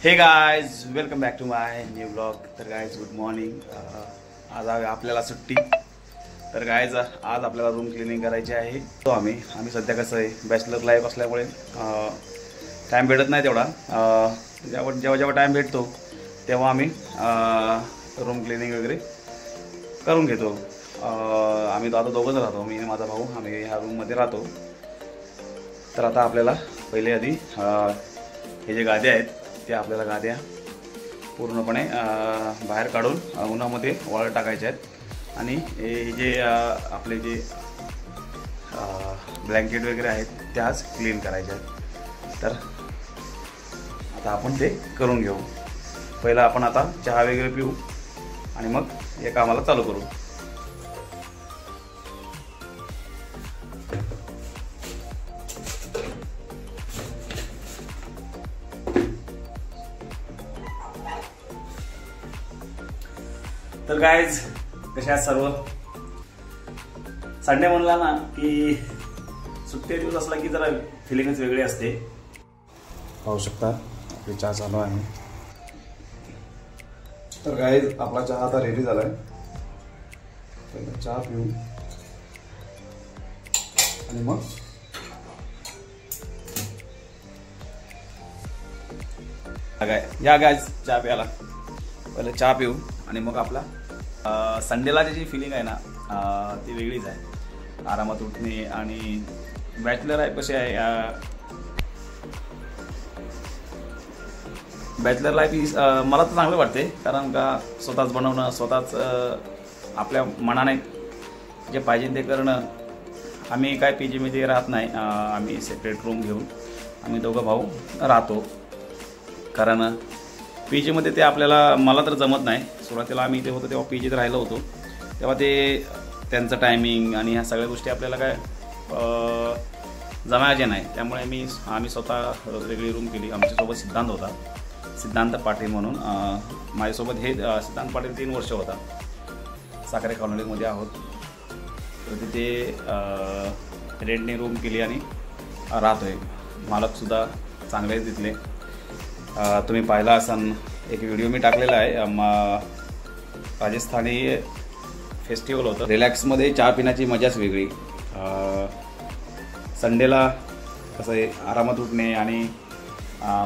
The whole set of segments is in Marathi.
हे guys welcome back to my new blog. तर गाइज गुड मॉर्निंग। आज आपल्याला सुट्टी। तर गाइज आज आपल्याला रूम क्लिनिंग करायची आहे। तो आम्ही सध्या कसं आहे बॅचलर लाईफ असल्यामुळे टाईम भेटत नाही तेवढा। जेव्हा टाईम भेटतो तेव्हा आम्ही रूम क्लिनिंग वगैरे करून घेतो। आम्ही तो आता दोघंच राहतो, मी आणि माझा भाऊ। आम्ही ह्या रूममध्ये राहतो। तर आता आपल्याला पहिले आधी हे जे गाद्या आहेत त्या आपल्याला गाद्या पूर्णपणे बाहेर काढून उन्हामध्ये वाळत टाकायच्या आहेत आणि हे जे आपले जे ब्लँकेट वगैरे आहेत त्याच क्लीन करायच्या आहेत। तर आता आपण ते करून घेऊ। पहिला आपण आता चहा वगैरे पिऊ आणि मग या कामाला चालू करू। तर गाइज कशा आहेत सर्व? संडे म्हणला ना की सुट्टी दिवस असला की जरा फिलिंगच वेगळी असते। पाहू शकता आपली चहा चालू आहे। तर गाइज आपला चहा आता रेडी झालाय। पहिला चहा पिऊ आणि मग या गाइज चहा प्यायला। पहिले चहा पिऊ आणि मग आपला संडेला जी फिलिंग आहे ना ती वेगळीच आहे। आरामात उठणे आणि बॅचलर लाईफ कशी आहे, बॅचलर लाईफ ही मला तर चांगलं वाटते। कारण का स्वतःच बनवणं, स्वतःच आपल्या मनाने जे पाहिजे ते करणं। आम्ही काय पीजीमध्ये राहत नाही, आम्ही सेपरेट रूम घेऊन आम्ही दोघं भाऊ राहतो। कारण पीजीमध्ये ते आपल्याला मला तर जमत नाही। सुरुवातीला आम्ही इथे होतो तेव्हा पीजीत राहिलो होतो तेव्हा ते त्यांचं टायमिंग आणि ह्या सगळ्या गोष्टी आपल्याला काय जमायच्या नाही। त्यामुळे आम्ही स्वतः वेगळी रूम केली। आमच्यासोबत सिद्धांत होता, सिद्धांत पाटील म्हणून माझ्यासोबत। हे सिद्धांत पाटील 3 वर्ष होता। साखरे कॉलनीमध्ये आहोत। तर तिथे रेंटने रूम केली आणि राहतोय। मालकसुद्धा चांगले तिथले। तुम्ही पाहिला असाल एक व्हिडिओ मी टाकलेला आहे। राजस्थानी फेस्टिवल होतं। रिलॅक्समध्ये चहा पिण्याची मजाच वेगळी। संडेला कसं आहे आरामात उठणे आणि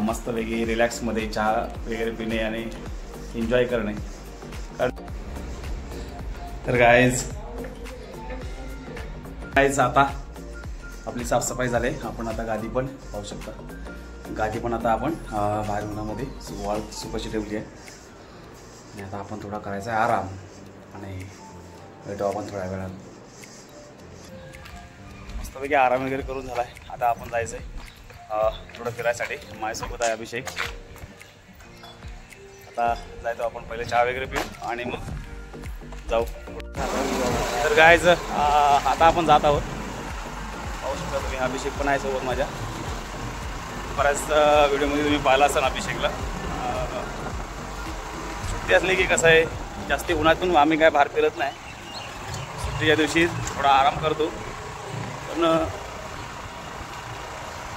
मस्तपैकी रिलॅक्समध्ये चहा वगैरे पिणे आणि एन्जॉय करणे। तर गाइज आता आपली साफसफाई झाली। आपण आता गादी पण पाहू शकता। गादी पण आता आपण बाहेर उन्हामध्ये सुकवायची ठेवली आहे आणि आता आपण थोडा करायचा आहे आराम आणि भेटू आपण थोड्या वेळात। मस्तपैकी आराम वगैरे करून झाला आहे। आता आपण जायचं आहे थोडं फिरायसाठी। माझ्यासोबत आहे अभिषेक। आता जायचो आपण पहिले चहा वगैरे पिऊ आणि मग जाऊ। तर गाइज आता आपण जात आहोत। पाहू शकता तुम्ही अभिषेक पण आहे सोबत माझ्या। बऱ्याच व्हिडिओमध्ये तुम्ही पाहिला असाल अभिषेकला। सुट्टी असली की कसं आहे जास्ती उन्हातून आम्ही काय बाहेर फिरत नाही। सुट्टीच्या दिवशी थोडा आराम करतो, पण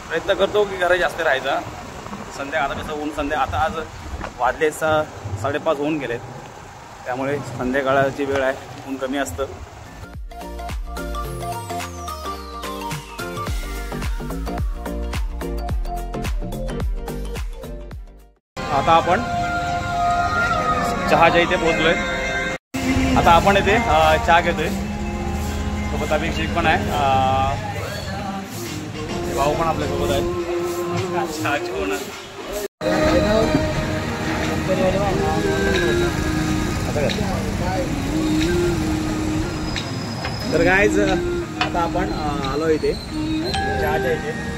प्रयत्न करतो की घरी जास्त राहायचा। आता कसं आता आज वाजले 5:30 होऊन गेलेत, त्यामुळे संध्याकाळची वेळ आहे, ऊन कमी असतं। आता आपण चहाच्या इथे पोहोचलोय। आता आपण इथे चहा घेतोय, सोबत अभिषेक पण आहे, भाऊ पण आपल्यासोबत आहे। चहा घेऊन तर गाइज आता आपण आलो इथे चहाच्या इथे।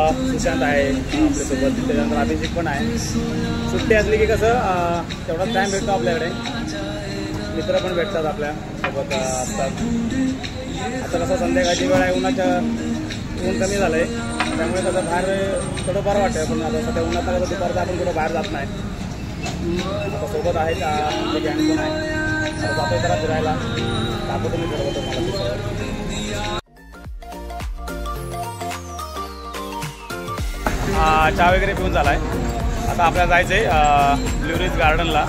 सुशांत आहे आपल्यासोबत, त्याच्यानंतर अभिषेक पण आहे। सुट्टी असली की कसं तेवढाच टाईम भेटतो आपल्याकडे, मित्र पण भेटतात आपल्यासोबत असतात। आता कसं संध्याकाळची वेळ आहे, ऊन कमी झालं आहे, त्यामुळे कसं बाहेर थोडं बरं वाटतं। पण आता सध्या उन्हाचा कसं दुपारचा आपण कुठं बाहेर जात नाही। आता सोबत आहे आमचे गँग पण आहे, आता जातो जरा फिरायला। दाखवतो मी ठरवतो मला। चहा वगैरे पिऊन झाला आहे. आता आपल्याला जायचं आहे ब्लू रिज गार्डनला.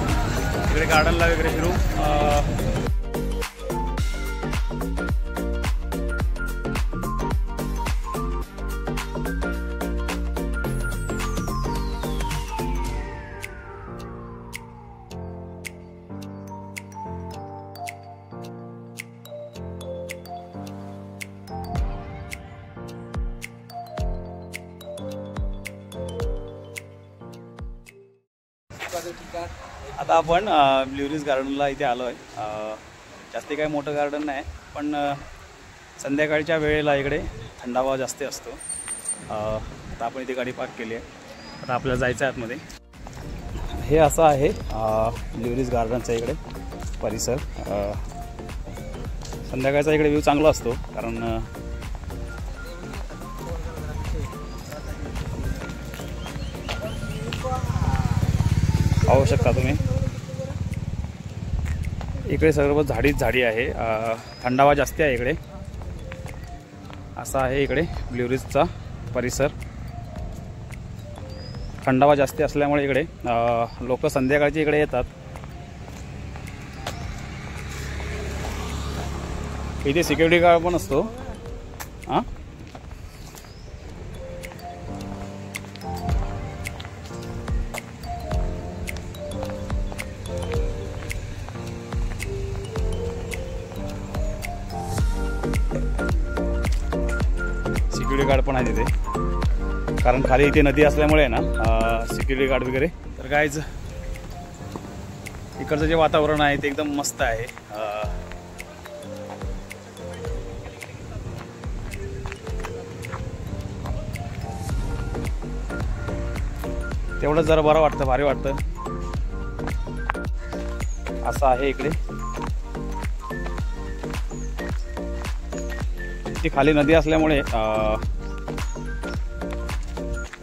इकडे गार्डनला वगैरे फिरू. आता आपण ब्लू रिज गार्डनला इथे आलो आहे. जास्ती काही मोठं गार्डन नाही, पण संध्याकाळच्या वेळेला इकडे थंडावा जास्त असतो. आता आपण इथे गाडी पार्क केली आहे. आता आपल्याला जायचं आहे आतमध्ये. हे असं आहे ब्लू रिज गार्डनचा इकडे परिसर. संध्याकाळचा इकडे व्ह्यू चांगला असतो, कारण पाहू शकता तुम्ही इकडे सर्व झाडी आहे. थंडावा जास्त आहे इकडे. असा आहे इकडे ब्लू रिजचा परिसर. थंडावा जास्त असल्यामुळे इकडे लोक संध्याकाळची इकडे येतात. इथे सिक्युरिटी गार्ड पण असतो. सिक्युरिटी गार्ड पण आहे तिथे, कारण खाली इथे नदी असल्यामुळे ना सिक्युरिटी गार्ड वगैरे. तर गाईज इकडचं जे वातावरण आहे ते एकदम मस्त आहे. तेवढंच जरा बरं वाटतं, भारी वाटतं. असं आहे इकडे. ती खाली नदी असल्यामुळे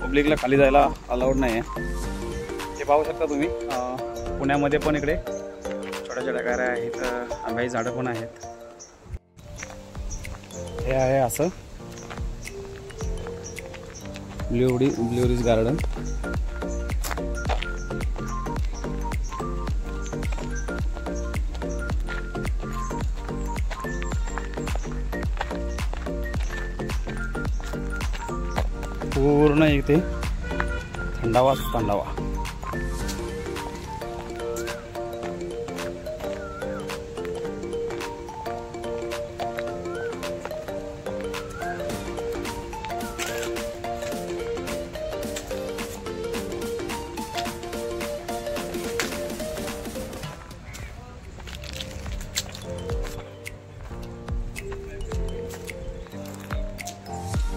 पब्लिकला खाली जायला अलाउड नाही आहे. ते पाहू शकता तुम्ही. पुण्यामध्ये पण इकडे छोट्या छोट्या गाड्या आहेत, आंब्याची झाडं पण आहेत. हे आहे असं ब्लू रिज गार्डन. पूर्ण इथे थंडावाच थंडावा.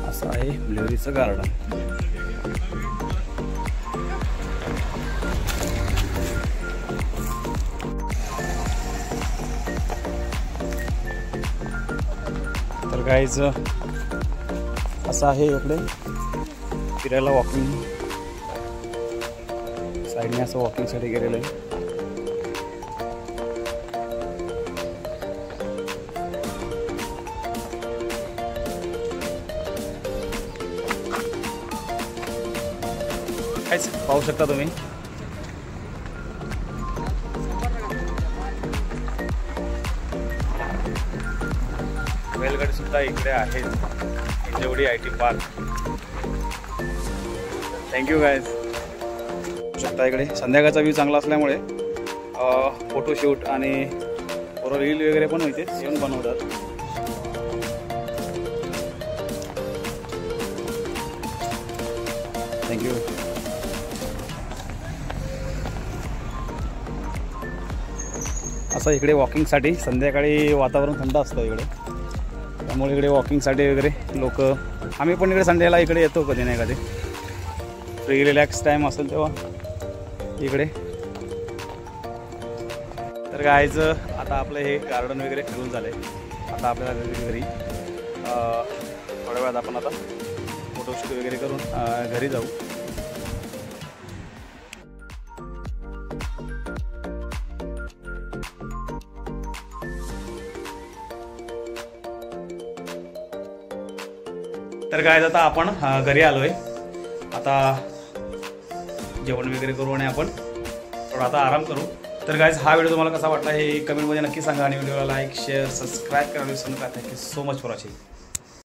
असं आहे ब्लू रिजचं गार्डन. तर गाईज असं आहे इकडे फिरायला. वॉकिंग साईडने असं वॉकिंगसाठी गेलेलं आहे. काहीच पाहू शकता तुम्ही. बैलगाडी सुद्धा इकडे आहेत. Hinjawadi IT park. Thank you guys. शकता इकडे संध्याकाळचा व्ह्यू चांगला असल्यामुळे फोटोशूट आणि रील वगैरे पण इथे येऊन बनवतात. थँक्यू. असं इकडे वॉकिंगसाठी संध्याकाळी वातावरण थंड असतं इकडे, त्यामुळे इकडे वॉकिंगसाठी वगैरे लोक. आम्ही पण इकडे संडेला इकडे येतो कधी नाही कधी. फ्री रिलॅक्स टाईम असेल तेव्हा इकडे. तर गाईज आता आपलं हे गार्डन वगैरे फिरून झालं आहे. आता आपल्याला घरी थोड्या वेळात आपण आता फोटोशूट वगैरे करून घरी जाऊ. तर काय आता आपण घरी आलोय. आता जेवण वगैरे करू आणि आपण थोडा आता आराम करू. तर गाईज हा व्हिडिओ तुम्हाला कसा वाटला हे कमेंटमध्ये नक्की सांगा आणि व्हिडिओला लाईक शेअर सबस्क्राईब करायला विसरू नका. Thank you so much for watching.